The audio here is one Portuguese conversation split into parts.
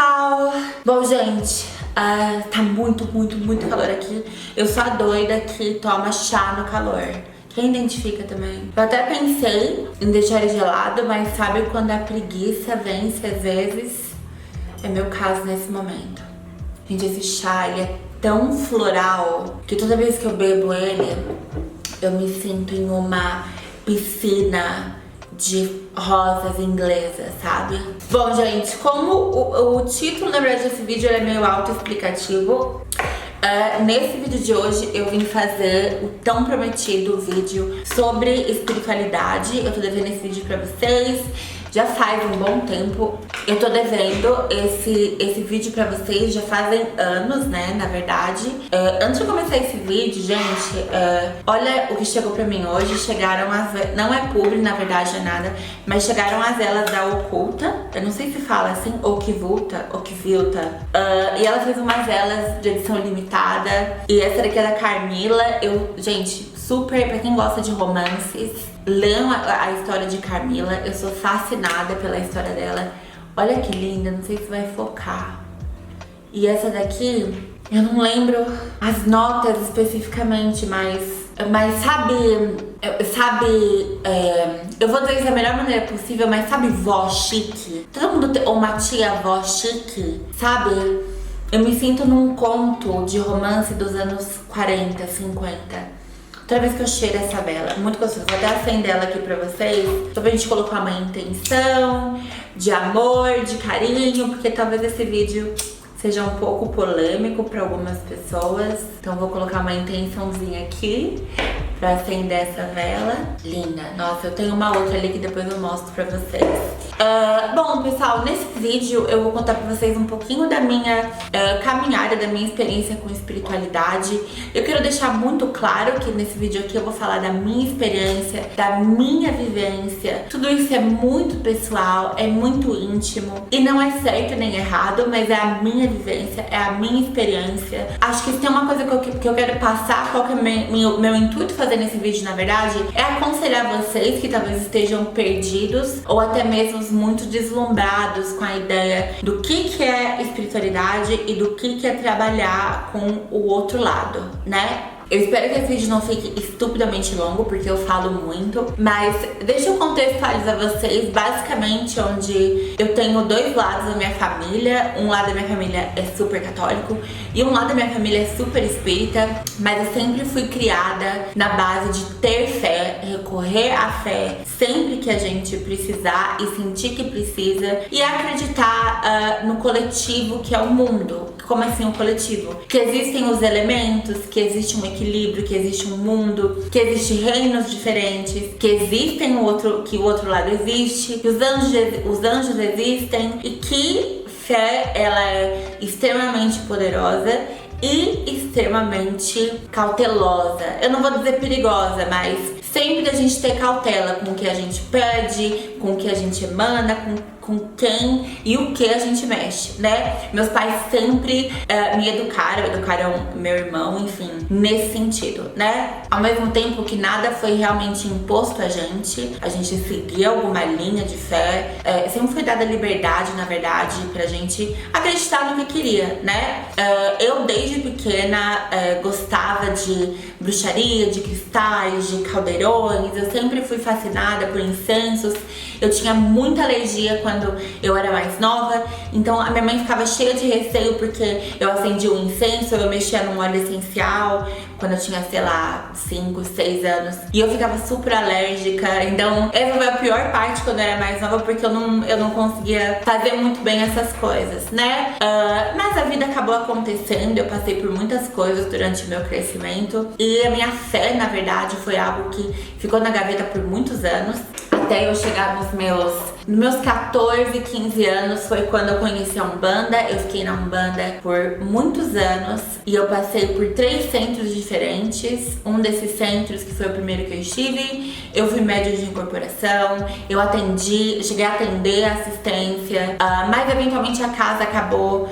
pessoal! Bom, gente, tá muito calor aqui. Eu sou a doida que toma chá no calor. Quem identifica também? Eu até pensei em deixar ele gelado, mas sabe quando a preguiça vence às vezes? É meu caso nesse momento. Gente, esse chá, ele é tão floral que toda vez que eu bebo ele, eu me sinto em uma piscina de rosas inglesas, sabe? Bom, gente, como o título, na verdade, desse vídeo é meio autoexplicativo, nesse vídeo de hoje eu vim fazer o tão prometido vídeo sobre espiritualidade. Eu tô devendo esse vídeo pra vocês já faz um bom tempo. Eu tô devendo esse vídeo pra vocês já fazem anos, né, na verdade. Antes de começar esse vídeo, gente, olha o que chegou pra mim hoje. Chegaram as... Não é publi, na verdade, é nada, mas chegaram as velas da Oculta. Eu não sei se fala assim, Okvilta. E ela fez umas velas de edição limitada. E essa daqui é da Carmila. Gente, super, pra quem gosta de romances, leiam a história de Carmila. Eu sou fascinada pela história dela. Olha que linda, não sei se vai focar. E essa daqui, eu não lembro as notas especificamente, mas sabe, eu vou dizer isso da melhor maneira possível, mas sabe vó chique? Todo mundo tem uma tia vó chique, sabe? Eu me sinto num conto de romance dos anos 40, 50. Toda vez que eu cheiro essa vela, muito gostoso. Vou até acender ela aqui pra vocês, só pra gente colocar uma intenção de amor, de carinho, porque talvez esse vídeo seja um pouco polêmico pra algumas pessoas. Então vou colocar uma intençãozinha aqui pra acender essa vela. Linda. Nossa, eu tenho uma outra ali que depois eu mostro pra vocês. Bom, pessoal, nesse vídeo eu vou contar pra vocês um pouquinho da minha caminhada, da minha experiência com espiritualidade. Eu quero deixar muito claro que nesse vídeo aqui eu vou falar da minha experiência, da minha vivência. Tudo isso é muito pessoal, é muito íntimo e não é certo nem errado, mas é a minha vivência, é a minha experiência. Acho que se tem uma coisa que eu quero passar, qual que é meu intuito fazer nesse vídeo, na verdade, é aconselhar vocês que talvez estejam perdidos ou até mesmo muito deslumbrados com a ideia do que é espiritualidade e do que é trabalhar com o outro lado, né? Eu espero que esse vídeo não fique estupidamente longo, porque eu falo muito, mas deixa eu contextualizar vocês, basicamente, onde eu tenho dois lados da minha família. Um lado da minha família é super católico e um lado da minha família é super espírita, mas eu sempre fui criada na base de ter fé, recorrer à fé sempre que a gente precisar e sentir que precisa, e acreditar no coletivo que é o mundo. Como assim o coletivo? Que existem os elementos, que existe um equilíbrio, que existe um mundo, que existem reinos diferentes, que existem que o outro lado existe, que os anjos existem e que fé, ela é extremamente poderosa e extremamente cautelosa. Eu não vou dizer perigosa, mas sempre a gente ter cautela com o que a gente pede, com o que a gente emana, com quem e o que a gente mexe, né? Meus pais sempre me educaram meu irmão, enfim, nesse sentido, né? Ao mesmo tempo que nada foi realmente imposto a gente seguia alguma linha de fé, sempre foi dada liberdade, na verdade, pra gente acreditar no que queria, né? Eu desde pequena gostava de bruxaria, de cristais, de caldeirões. Eu sempre fui fascinada por incensos. Eu tinha muita alergia quando eu era mais nova, então a minha mãe ficava cheia de receio porque eu acendia um incenso, eu mexia num óleo essencial quando eu tinha, sei lá, 5, 6 anos, e eu ficava super alérgica. Então essa foi a pior parte quando eu era mais nova, porque eu não conseguia fazer muito bem essas coisas, né? Mas a vida acabou acontecendo, eu passei por muitas coisas durante o meu crescimento, e a minha fé, na verdade, foi algo que ficou na gaveta por muitos anos, até eu chegar nos meus 14, 15 anos, foi quando eu conheci a Umbanda. Eu fiquei na Umbanda por muitos anos e eu passei por 3 centros diferentes. Um desses centros, que foi o primeiro que eu estive, eu fui médium de incorporação, eu cheguei a atender assistência, mas eventualmente a casa acabou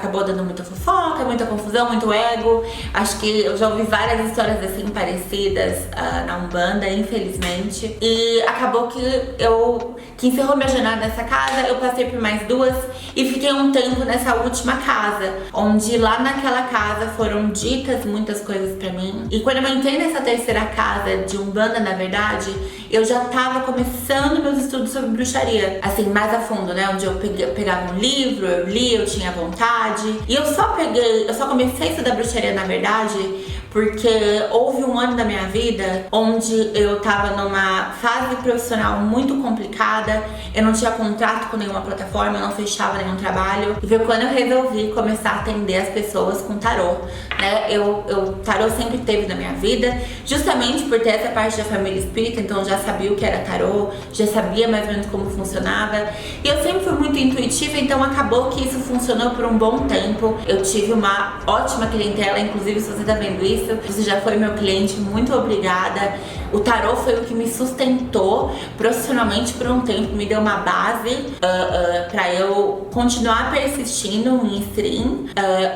acabou dando muita fofoca, muita confusão, muito ego. Acho que eu já ouvi várias histórias assim parecidas na Umbanda, infelizmente. E acabou que encerrou minha jornada nessa casa. Eu passei por mais duas e fiquei um tempo nessa última casa, onde lá naquela casa foram ditas muitas coisas pra mim. E quando eu entrei nessa terceira casa de Umbanda, na verdade, eu já tava começando meus estudos sobre bruxaria, assim, mais a fundo, né? Onde eu pegava um livro, eu li, eu tinha vontade. E eu só comecei a estudar bruxaria, na verdade, porque houve um ano da minha vida onde eu tava numa fase profissional muito complicada, eu não tinha contrato com nenhuma plataforma, eu não fechava nenhum trabalho. E foi quando eu resolvi começar a atender as pessoas com tarô, né? Tarô sempre teve na minha vida, justamente por ter essa parte da família espírita, então eu já sabia o que era tarô, já sabia mais ou menos como funcionava. E eu sempre fui muito intuitiva, então acabou que isso funcionou por um bom tempo. Eu tive uma ótima clientela, inclusive se você tá vendo isso, você já foi meu cliente, muito obrigada. O tarô foi o que me sustentou profissionalmente por um tempo, me deu uma base pra eu continuar persistindo em stream.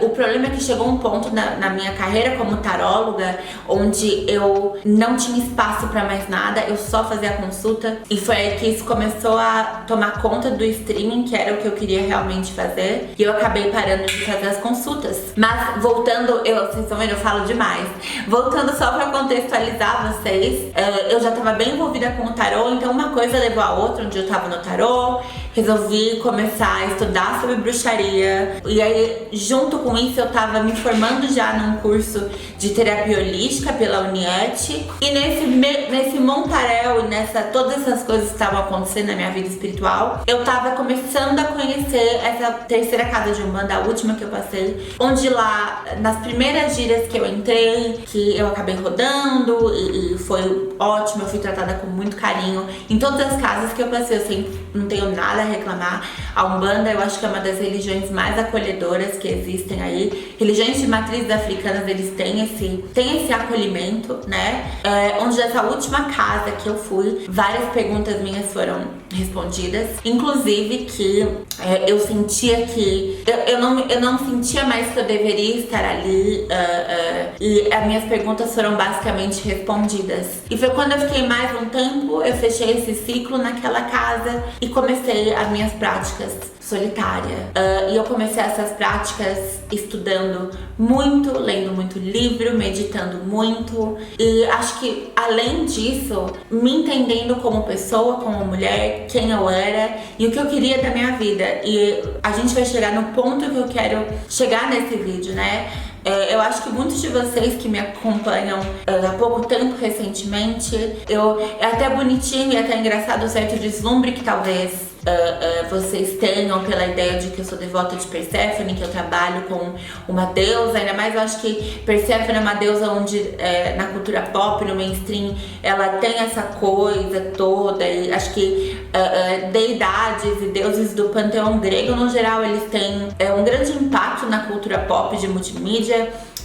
O problema é que chegou um ponto na minha carreira como taróloga onde eu não tinha espaço pra mais nada, eu só fazia consulta, e foi aí que isso começou a tomar conta do streaming, que era o que eu queria realmente fazer, e eu acabei parando de fazer as consultas. Mas voltando, vocês estão vendo, eu falo demais. Voltando só pra contextualizar vocês, eu já tava bem envolvida com o tarô, então uma coisa levou a outra. Onde eu tava no tarô, resolvi começar a estudar sobre bruxaria, e aí junto com isso eu tava me formando já num curso de terapia holística pela Uniet, e nesse montaréu e todas essas coisas que estavam acontecendo na minha vida espiritual, eu tava começando a conhecer essa terceira casa de Umbanda, a última que eu passei, onde lá, nas primeiras gírias que eu entrei, que eu acabei rodando e foi ótimo, eu fui tratada com muito carinho em todas as casas que eu passei, eu sempre não tenho nada a reclamar. A Umbanda, eu acho que é uma das religiões mais acolhedoras que existem aí. Religiões de matrizes africanas, eles têm esse acolhimento, né? Onde essa última casa que eu fui, várias perguntas minhas foram respondidas, inclusive que eu sentia que eu não sentia mais que eu deveria estar ali, e as minhas perguntas foram basicamente respondidas. E foi quando eu fiquei mais um tempo, eu fechei esse ciclo naquela casa e comecei as minhas práticas solitária. E eu comecei essas práticas estudando muito, lendo muito livro, meditando muito, e acho que além disso, me entendendo como pessoa, como mulher, quem eu era e o que eu queria da minha vida. E a gente vai chegar no ponto que eu quero chegar nesse vídeo, né? Eu acho que muitos de vocês que me acompanham há pouco tempo, recentemente, é até bonitinho e até engraçado o certo deslumbre que talvez vocês tenham pela ideia de que eu sou devota de Perséfone, que eu trabalho com uma deusa. Ainda mais eu acho que Perséfone é uma deusa onde na cultura pop, no mainstream, ela tem essa coisa toda, e acho que deidades e deuses do panteão grego no geral, eles têm um grande impacto na cultura pop de multimídia.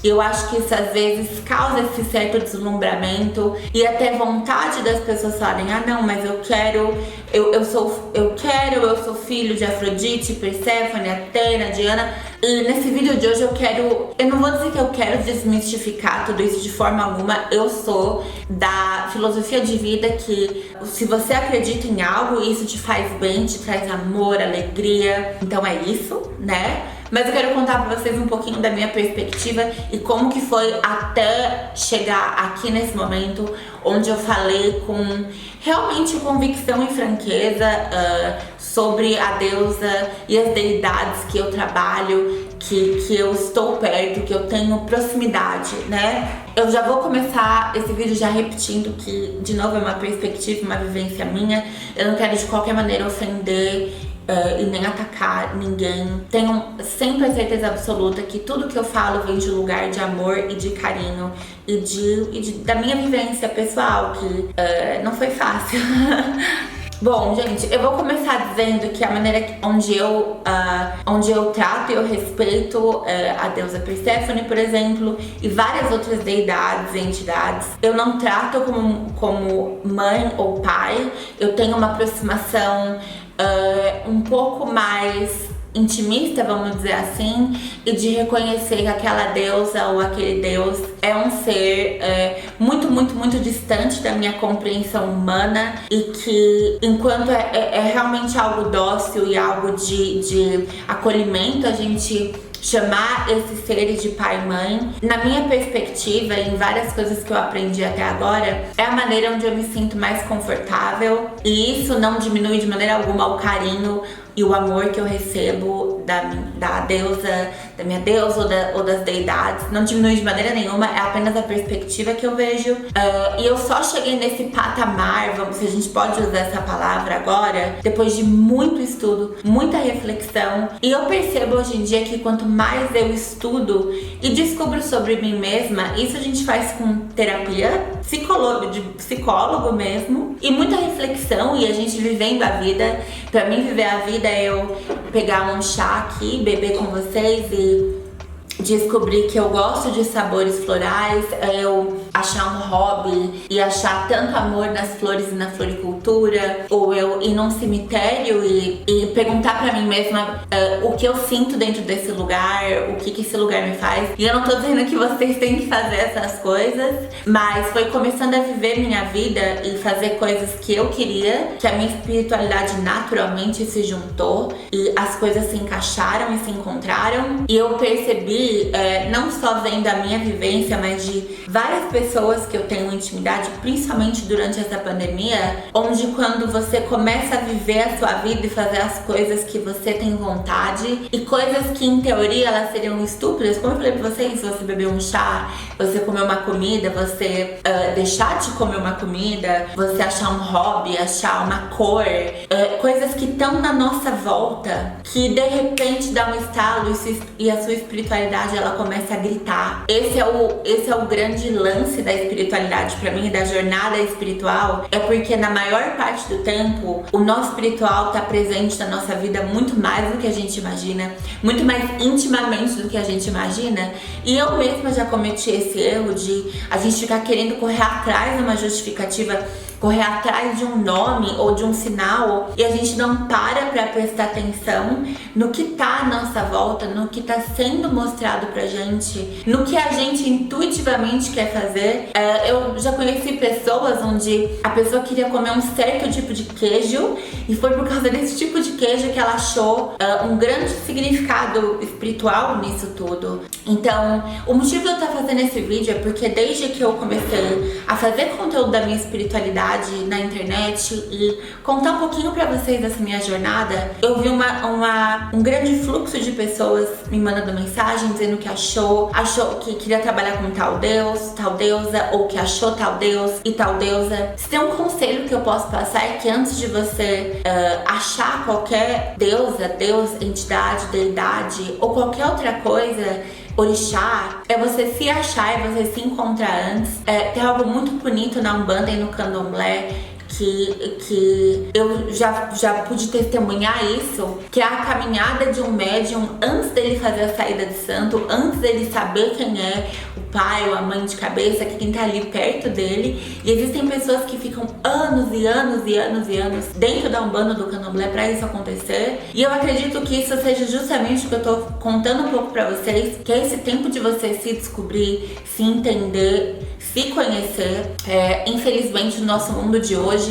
Eu acho que isso às vezes causa esse certo deslumbramento e até vontade das pessoas falarem: ah não, mas eu sou filho de Afrodite, Perséfone, Atena, Diana. E nesse vídeo de hoje eu não vou dizer que eu quero desmistificar tudo isso de forma alguma. Eu sou da filosofia de vida que se você acredita em algo, isso te faz bem, te traz amor, alegria, então é isso, né? Mas eu quero contar pra vocês um pouquinho da minha perspectiva e como que foi até chegar aqui nesse momento onde eu falei com realmente convicção e franqueza sobre a deusa e as deidades que eu trabalho, que eu estou perto, que eu tenho proximidade, né? Eu já vou começar esse vídeo já repetindo que, de novo, é uma perspectiva, uma vivência minha. Eu não quero de qualquer maneira ofender e nem atacar ninguém. Tenho sempre a certeza absoluta que tudo que eu falo vem de um lugar de amor e de carinho da minha vivência pessoal, que não foi fácil. Bom, gente, eu vou começar dizendo que a maneira onde eu trato e eu respeito a deusa Perséfone, por exemplo, e várias outras deidades e entidades, eu não trato como mãe ou pai. Eu tenho uma aproximação um pouco mais intimista, vamos dizer assim, e de reconhecer que aquela deusa ou aquele deus é um ser muito, muito, muito distante da minha compreensão humana, e que enquanto é realmente algo dócil e algo de acolhimento, a gente chamar esses seres de pai e mãe, na minha perspectiva, em várias coisas que eu aprendi até agora, é a maneira onde eu me sinto mais confortável, e isso não diminui de maneira alguma o carinho e o amor que eu recebo da deusa, da minha deusa ou das deidades. Não diminui de maneira nenhuma, é apenas a perspectiva que eu vejo. E eu só cheguei nesse patamar, se a gente pode usar essa palavra agora, depois de muito estudo, muita reflexão. E eu percebo hoje em dia que quanto mais eu estudo e descubro sobre mim mesma, isso a gente faz com terapia, de psicólogo mesmo, e muita reflexão, e a gente vivendo a vida. Pra mim, viver a vida é eu pegar um chá aqui, beber com vocês e descobrir que eu gosto de sabores florais, é eu achar um hobby e achar tanto amor nas flores e na floricultura, ou eu ir num cemitério e perguntar pra mim mesma o que eu sinto dentro desse lugar, o que esse lugar me faz. E eu não tô dizendo que vocês têm que fazer essas coisas, mas foi começando a viver minha vida e fazer coisas que eu queria, que a minha espiritualidade naturalmente se juntou e as coisas se encaixaram e se encontraram. E eu percebi, não só vendo a minha vivência, mas de várias pessoas que eu tenho intimidade, principalmente durante essa pandemia, onde quando você começa a viver a sua vida e fazer as coisas que você tem vontade, e coisas que em teoria elas seriam estúpidas, como eu falei pra vocês, você beber um chá, você comer uma comida, você deixar de comer uma comida, você achar um hobby, achar uma cor, coisas que estão na nossa volta, que de repente dá um estalo e a sua espiritualidade ela começa a gritar. Esse é o grande lance da espiritualidade pra mim, da jornada espiritual, é porque na maior parte do tempo o nosso espiritual tá presente na nossa vida muito mais do que a gente imagina, muito mais intimamente do que a gente imagina. E eu mesma já cometi esse erro de a gente ficar querendo correr atrás de uma justificativa, correr atrás de um nome ou de um sinal, e a gente não para pra prestar atenção no que tá à nossa volta, no que tá sendo mostrado pra gente, no que a gente intuitivamente quer fazer. Eu já conheci pessoas onde a pessoa queria comer um certo tipo de queijo, e foi por causa desse tipo de queijo que ela achou um grande significado espiritual nisso tudo. Então, o motivo de eu estar fazendo esse vídeo é porque desde que eu comecei a fazer conteúdo da minha espiritualidade na internet e contar um pouquinho pra vocês dessa minha jornada, eu vi um grande fluxo de pessoas me mandando mensagem dizendo que achou que queria trabalhar com tal deus, tal deusa, ou que achou tal deus e tal deusa. Se tem um conselho que eu posso passar, é que antes de você achar qualquer deusa, deus, entidade, deidade ou qualquer outra coisa, orixá, é você se achar, é você se encontrar antes. Tem algo muito bonito na Umbanda e no Candomblé que eu já pude testemunhar isso, que é a caminhada de um médium antes dele fazer a saída de santo, antes dele saber quem é o pai ou a mãe de cabeça, que quem tá ali perto dele. E existem pessoas que ficam anos e anos e anos e anos dentro da Umbanda, do Candomblé, pra isso acontecer. E eu acredito que isso seja justamente o que eu tô contando um pouco pra vocês, que é esse tempo de você se descobrir, se entender, se conhecer. Infelizmente, no nosso mundo de hoje,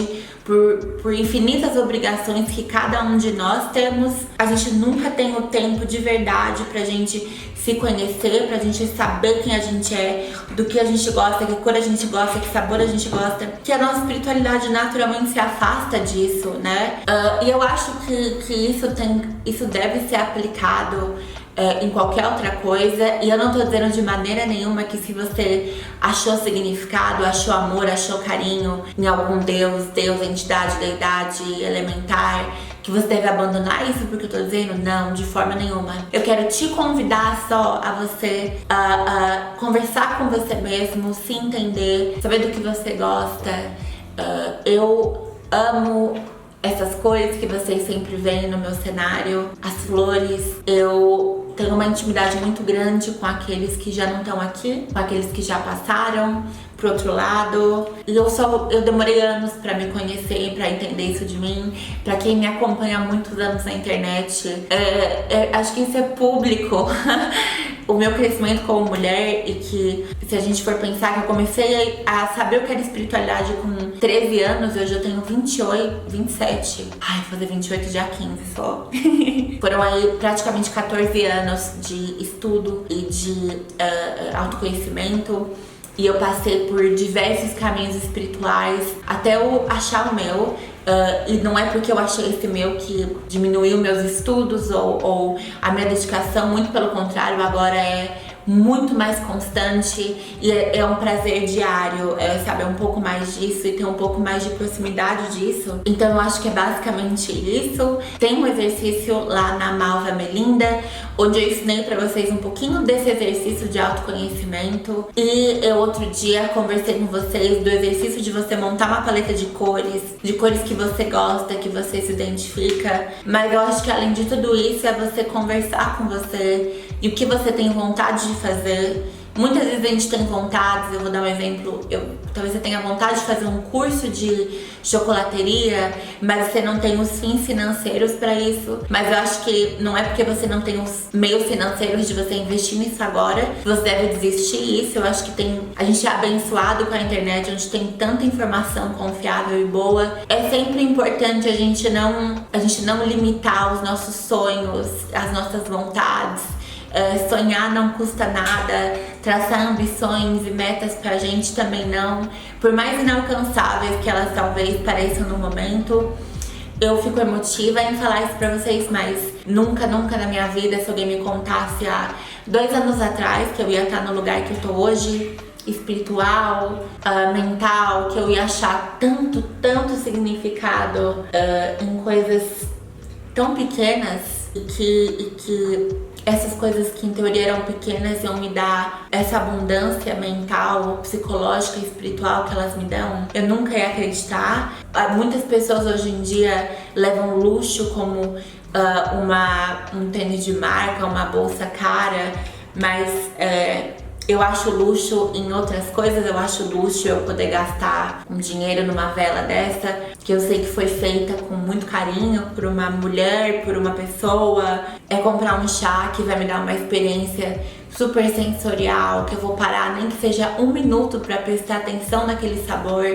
por infinitas obrigações que cada um de nós temos, a gente nunca tem o tempo de verdade pra gente se conhecer, pra gente saber quem a gente é, do que a gente gosta, que cor a gente gosta, que sabor a gente gosta, que a nossa espiritualidade naturalmente se afasta disso, né? E eu acho que isso deve ser aplicado em qualquer outra coisa. E eu não tô dizendo de maneira nenhuma que se você achou significado, achou amor, achou carinho em algum deus, entidade, deidade, elementar, que você deve abandonar isso porque eu tô dizendo. Não, de forma nenhuma. Eu quero te convidar só a você conversar com você mesmo, se entender, saber do que você gosta. Eu amo essas cores que vocês sempre veem no meu cenário, as flores. Eu tenho uma intimidade muito grande com aqueles que já não estão aqui, com aqueles que já passaram, pro outro lado. E eu demorei anos pra me conhecer, pra entender isso de mim. Pra quem me acompanha há muitos anos na internet, acho que isso é público. O meu crescimento como mulher, e que se a gente for pensar que eu comecei a saber o que era espiritualidade com 13 anos, hoje eu tenho 27. Ai, vou fazer 28 dia 15 só. Foram aí praticamente 14 anos de estudo e de autoconhecimento. E eu passei por diversos caminhos espirituais até eu achar o meu. E não é porque eu achei esse meu que diminuiu meus estudos ou a minha dedicação, muito pelo contrário, agora é muito mais constante e é um prazer diário, saber um pouco mais disso e ter um pouco mais de proximidade disso. Então eu acho que é basicamente isso. Tem um exercício lá na Malva Melinda, onde eu ensinei pra vocês um pouquinho desse exercício de autoconhecimento. E eu outro dia conversei com vocês do exercício de você montar uma paleta de cores que você gosta, que você se identifica. Mas eu acho que além de tudo isso é você conversar com você e o que você tem vontade de fazer. Muitas vezes a gente tem vontades, eu vou dar um exemplo, talvez você tenha vontade de fazer um curso de chocolateria, mas você não tem os fins financeiros para isso. Mas eu acho que não é porque você não tem os meios financeiros de você investir nisso agora que você deve desistir isso. Eu acho que a gente é abençoado com a internet, onde tem tanta informação confiável e boa. É sempre importante a gente não limitar os nossos sonhos, as nossas vontades. Sonhar não custa nada, traçar ambições e metas pra gente também não. Por mais inalcançáveis que elas talvez pareçam no momento, eu fico emotiva em falar isso pra vocês, mas nunca na minha vida, se alguém me contasse há 2 anos atrás que eu ia estar no lugar que eu tô hoje, espiritual, mental, que eu ia achar tanto significado em coisas tão pequenas e que essas coisas que em teoria eram pequenas iam me dar essa abundância mental, psicológica e espiritual que elas me dão, eu nunca ia acreditar. Muitas pessoas hoje em dia levam luxo como um tênis de marca, uma bolsa cara, mas eu acho luxo em outras coisas. Eu acho luxo eu poder gastar um dinheiro numa vela dessa, que eu sei que foi feita com muito carinho por uma mulher, por uma pessoa. É comprar um chá que vai me dar uma experiência super sensorial, que eu vou parar nem que seja 1 minuto pra prestar atenção naquele sabor,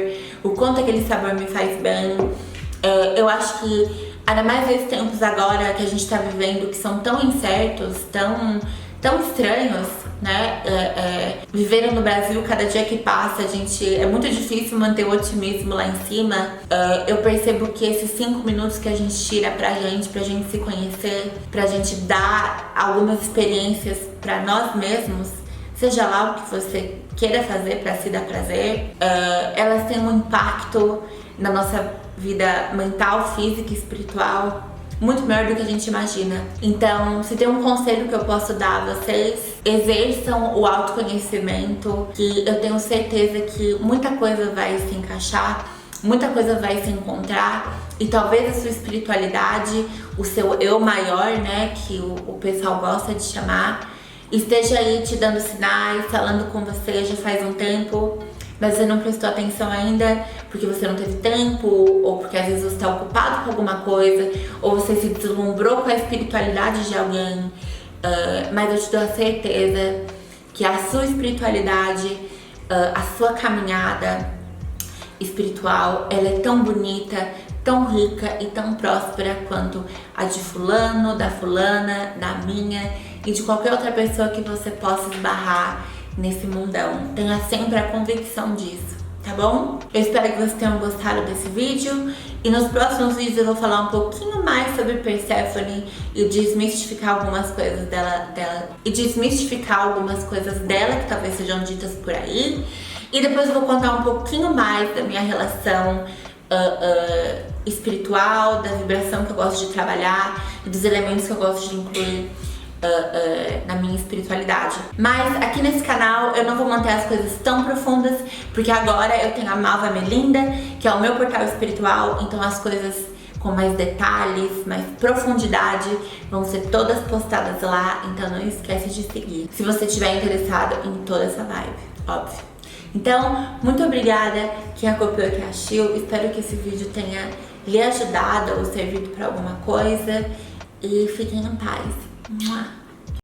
o quanto aquele sabor me faz bem. Eu acho que, ainda mais nesses tempos agora que a gente tá vivendo, que são tão incertos, tão estranhos, né? Viver no Brasil, cada dia que passa, é muito difícil manter o otimismo lá em cima. Eu percebo que esses 5 minutos que a gente tira pra gente se conhecer, pra gente dar algumas experiências pra nós mesmos, seja lá o que você queira fazer pra se dar prazer, elas têm um impacto na nossa vida mental, física e espiritual muito maior do que a gente imagina. Então, se tem um conselho que eu posso dar a vocês, exerçam o autoconhecimento, que eu tenho certeza que muita coisa vai se encaixar, muita coisa vai se encontrar, e talvez a sua espiritualidade, o seu eu maior, né, que o pessoal gosta de chamar, esteja aí te dando sinais, falando com você já faz um tempo, mas você não prestou atenção ainda porque você não teve tempo, ou porque às vezes você está ocupado com alguma coisa, ou você se deslumbrou com a espiritualidade de alguém. Mas eu te dou a certeza que a sua espiritualidade, a sua caminhada espiritual, ela é tão bonita, tão rica e tão próspera quanto a de fulano, da fulana, da minha e de qualquer outra pessoa que você possa esbarrar nesse mundão. Tenha sempre a convicção disso, tá bom? Eu espero que vocês tenham gostado desse vídeo, e nos próximos vídeos eu vou falar um pouquinho mais sobre Perséfone e desmistificar algumas coisas dela que talvez sejam ditas por aí, e depois eu vou contar um pouquinho mais da minha relação espiritual, da vibração que eu gosto de trabalhar e dos elementos que eu gosto de incluir na minha espiritualidade. Mas aqui nesse canal eu não vou manter as coisas tão profundas, porque agora eu tenho a Malva Melinda, que é o meu portal espiritual, então as coisas com mais detalhes, mais profundidade, vão ser todas postadas lá, então não esquece de seguir, se você estiver interessado em toda essa vibe, óbvio. Então, muito obrigada quem acompanhou aqui a Chill. Espero que esse vídeo tenha lhe ajudado ou servido para alguma coisa. E fiquem em paz. Mua.